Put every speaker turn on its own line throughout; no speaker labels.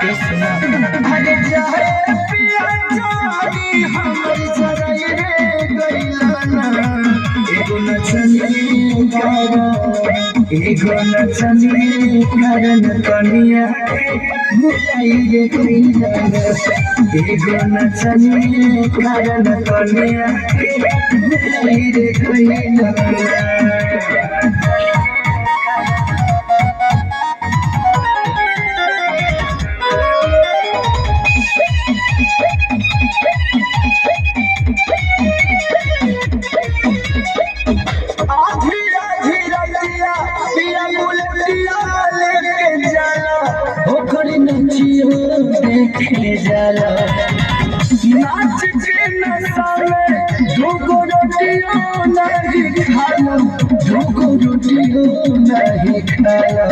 कृष्णा अरे जाए पिया जानी हमर जराई रे गइलाना एगो नचनी कारण कनिया के भुलाई रे गइलाना एगो नचनी कारण कनिया के भुलाई रे गइलाना देखे जाला नाच के नशा में धोको रोटियों नहीं खाना धोको रोटियों नहीं खाना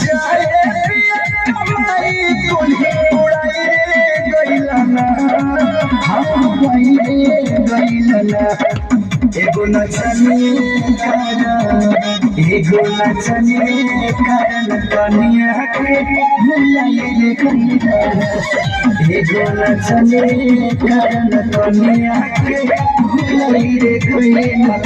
जाए पिया कमाई कोल्हे उड़ाई रे गइलाना हम गई रे गइलाना एगो नचनी कारण कनिया के भुलाई रे गइलाना एगो नचनी कारण कनिया के भुलाई रे गइलाना